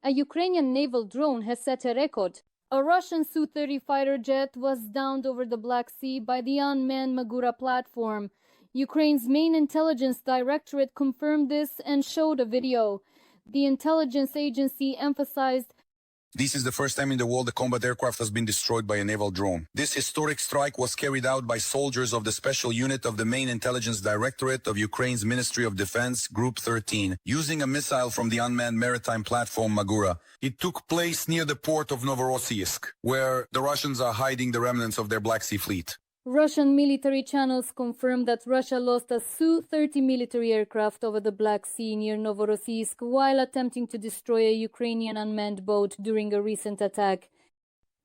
A Ukrainian naval drone has set a record. A Russian Su-30 fighter jet was downed over the Black Sea by the unmanned Magura platform. Ukraine's main intelligence directorate confirmed this and showed a video. The intelligence agency emphasized, "This is the first time in the world a combat aircraft has been destroyed by a naval drone. This historic strike was carried out by soldiers of the special unit of the main intelligence directorate of Ukraine's Ministry of Defense, Group 13, using a missile from the unmanned maritime platform Magura. It took place near the port of Novorossiysk, where the Russians are hiding the remnants of their Black Sea fleet." Russian military channels confirmed that Russia lost a Su-30 military aircraft over the Black Sea near Novorossiysk while attempting to destroy a Ukrainian unmanned boat during a recent attack.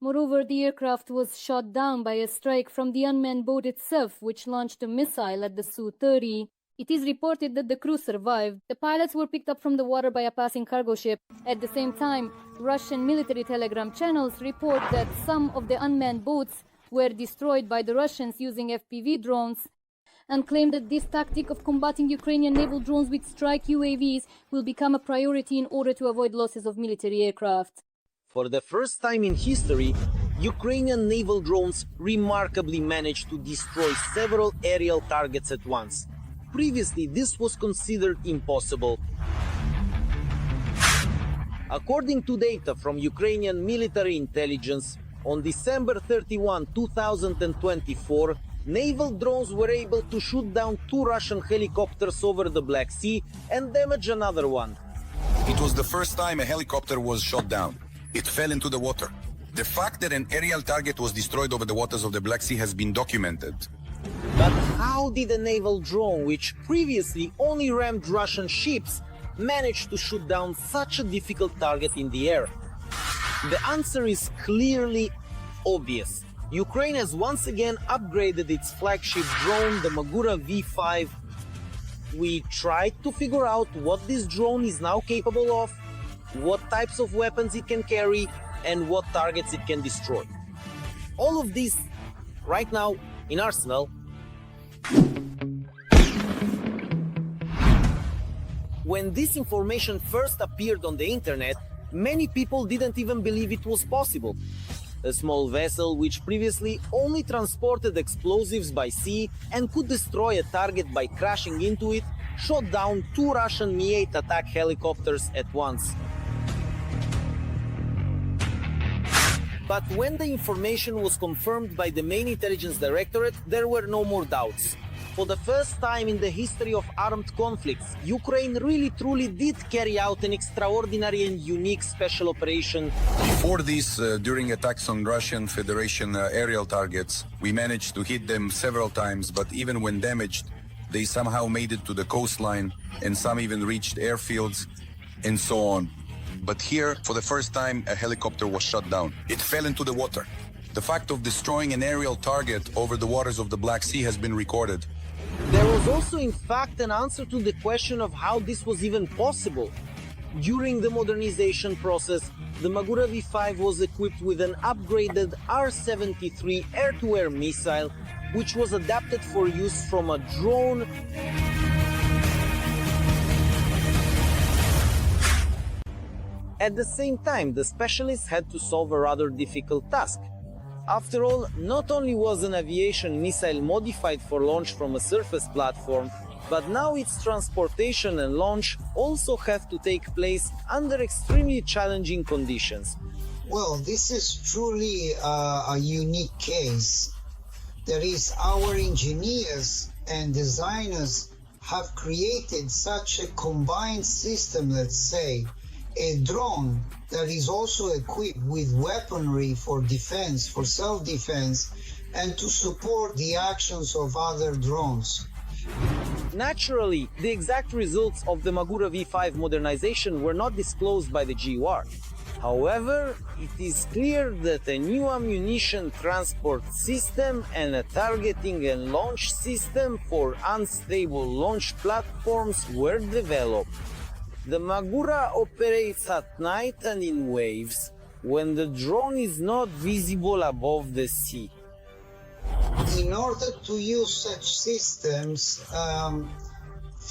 Moreover, the aircraft was shot down by a strike from the unmanned boat itself, which launched a missile at the Su-30. It is reported that the crew survived. The pilots were picked up from the water by a passing cargo ship. At the same time, Russian military telegram channels report that some of the unmanned boats were destroyed by the Russians using FPV drones, and claim that this tactic of combating Ukrainian naval drones with strike UAVs will become a priority in order to avoid losses of military aircraft. For the first time in history, Ukrainian naval drones remarkably managed to destroy several aerial targets at once. Previously, this was considered impossible. According to data from Ukrainian military intelligence, on December 31, 2024, naval drones were able to shoot down 2 Russian helicopters over the Black Sea and damage another one. It was the first time a helicopter was shot down. It fell into the water. The fact that an aerial target was destroyed over the waters of the Black Sea has been documented. But how did a naval drone, which previously only rammed Russian ships, manage to shoot down such a difficult target in the air? The answer is clearly obvious. Ukraine has once again upgraded its flagship drone, the Magura V5. We tried to figure out what this drone is now capable of, what types of weapons it can carry, and what targets it can destroy. All of this right now in Arsenal. When this information first appeared on the internet, many people didn't even believe it was possible. A small vessel which previously only transported explosives by sea and could destroy a target by crashing into it, shot down 2 Russian Mi-8 attack helicopters at once. But when the information was confirmed by the main intelligence directorate, there were no more doubts. For the first time in the history of armed conflicts, Ukraine really truly did carry out an extraordinary and unique special operation. Before this, during attacks on Russian Federation aerial targets, we managed to hit them several times, but even when damaged, they somehow made it to the coastline, and some even reached airfields, and so on. But here, for the first time, a helicopter was shot down. It fell into the water. The fact of destroying an aerial target over the waters of the Black Sea has been recorded. There was also, in fact, an answer to the question of how this was even possible. During the modernization process, the Magura V5 was equipped with an upgraded R-73 air-to-air missile, which was adapted for use from a drone. At the same time, the specialists had to solve a rather difficult task. After all, not only was an aviation missile modified for launch from a surface platform, but now its transportation and launch also have to take place under extremely challenging conditions. Well, this is truly a unique case. That is, our engineers and designers have created such a combined system, let's say, a drone that is also equipped with weaponry for defense, for self-defense, and to support the actions of other drones. Naturally, the exact results of the Magura V5 modernization were not disclosed by the GUR. However, it is clear that a new ammunition transport system and a targeting and launch system for unstable launch platforms were developed. The Magura operates at night and in waves, when the drone is not visible above the sea. In order to use such systems,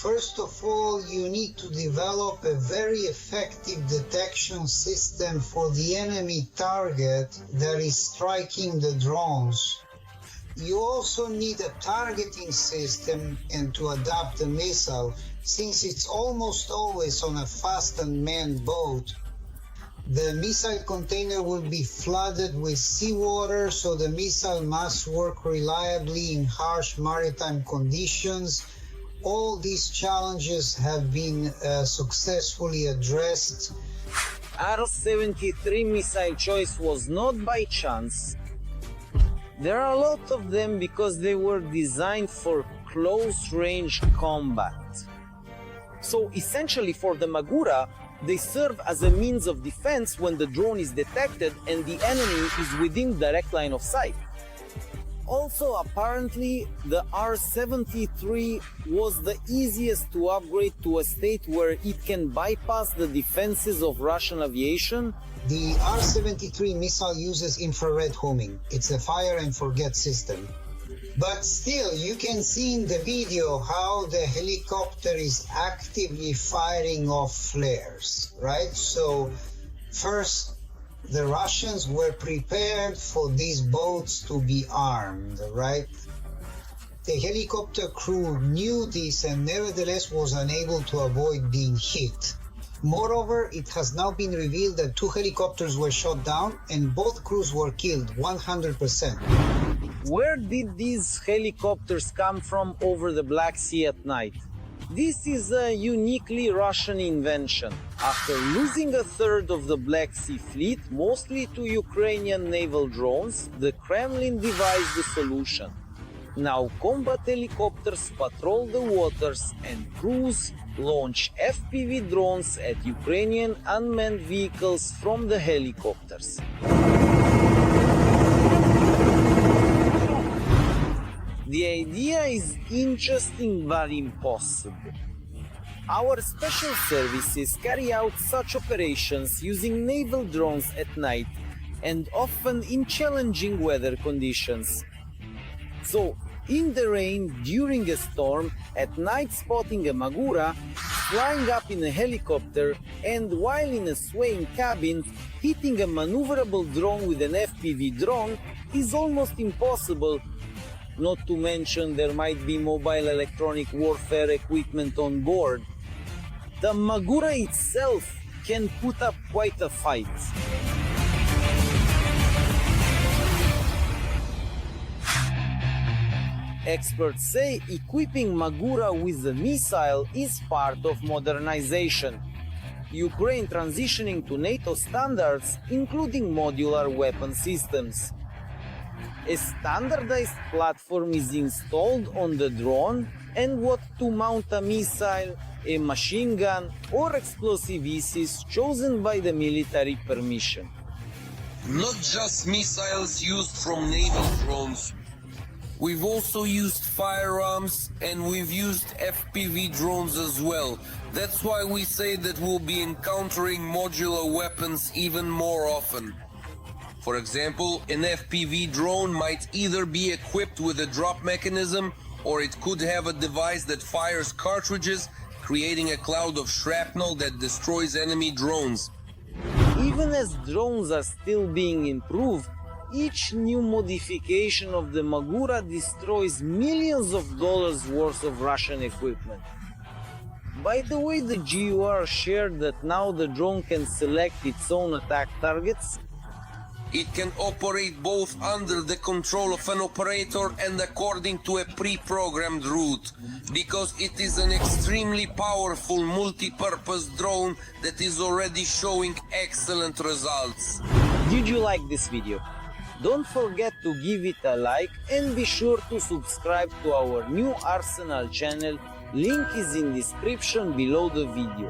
First of all, you need to develop a very effective detection system for the enemy target that is striking the drones. You also need a targeting system and to adapt the missile, since it's almost always on a fast unmanned boat. The missile container will be flooded with seawater, so the missile must work reliably in harsh maritime conditions. All these challenges have been successfully addressed. R-73 missile choice was not by chance. There are a lot of them because they were designed for close-range combat. So essentially for the Magura, they serve as a means of defense when the drone is detected and the enemy is within direct line of sight. Also, apparently, the R-73 was the easiest to upgrade to a state where it can bypass the defenses of Russian aviation. The R-73 missile uses infrared homing. It's a fire and forget system. But still, you can see in the video how the helicopter is actively firing off flares, right? So first, the Russians were prepared for these boats to be armed, right? The helicopter crew knew this and nevertheless was unable to avoid being hit. Moreover, it has now been revealed that 2 helicopters were shot down and both crews were killed 100%. Where did these helicopters come from over the Black Sea at night? This is a uniquely Russian invention. After losing a third of the Black Sea fleet, mostly to Ukrainian naval drones, the Kremlin devised a solution. Now combat helicopters patrol the waters and crews launch FPV drones at Ukrainian unmanned vehicles from the helicopters. The idea is interesting but impossible. Our special services carry out such operations using naval drones at night and often in challenging weather conditions. So, in the rain, during a storm, at night spotting a Magura, flying up in a helicopter, and while in a swaying cabin, hitting a maneuverable drone with an FPV drone is almost impossible. Not to mention there might be mobile electronic warfare equipment on board. The Magura itself can put up quite a fight. Experts say equipping Magura with a missile is part of modernization. Ukraine transitioning to NATO standards, including modular weapon systems. A standardized platform is installed on the drone, and what to mount a missile, a machine gun, or explosives is chosen by the military permission. Not just missiles used from naval drones. We've also used firearms and we've used FPV drones as well. That's why we say that we'll be encountering modular weapons even more often. For example, an FPV drone might either be equipped with a drop mechanism or it could have a device that fires cartridges, creating a cloud of shrapnel that destroys enemy drones. Even as drones are still being improved, each new modification of the Magura destroys millions of dollars worth of Russian equipment. By the way, the GUR shared that now the drone can select its own attack targets. It can operate both under the control of an operator and according to a pre-programmed route, because it is an extremely powerful multi-purpose drone that is already showing excellent results. Did you like this video? Don't forget to give it a like and be sure to subscribe to our new Arsenal channel. Link is in description below the video.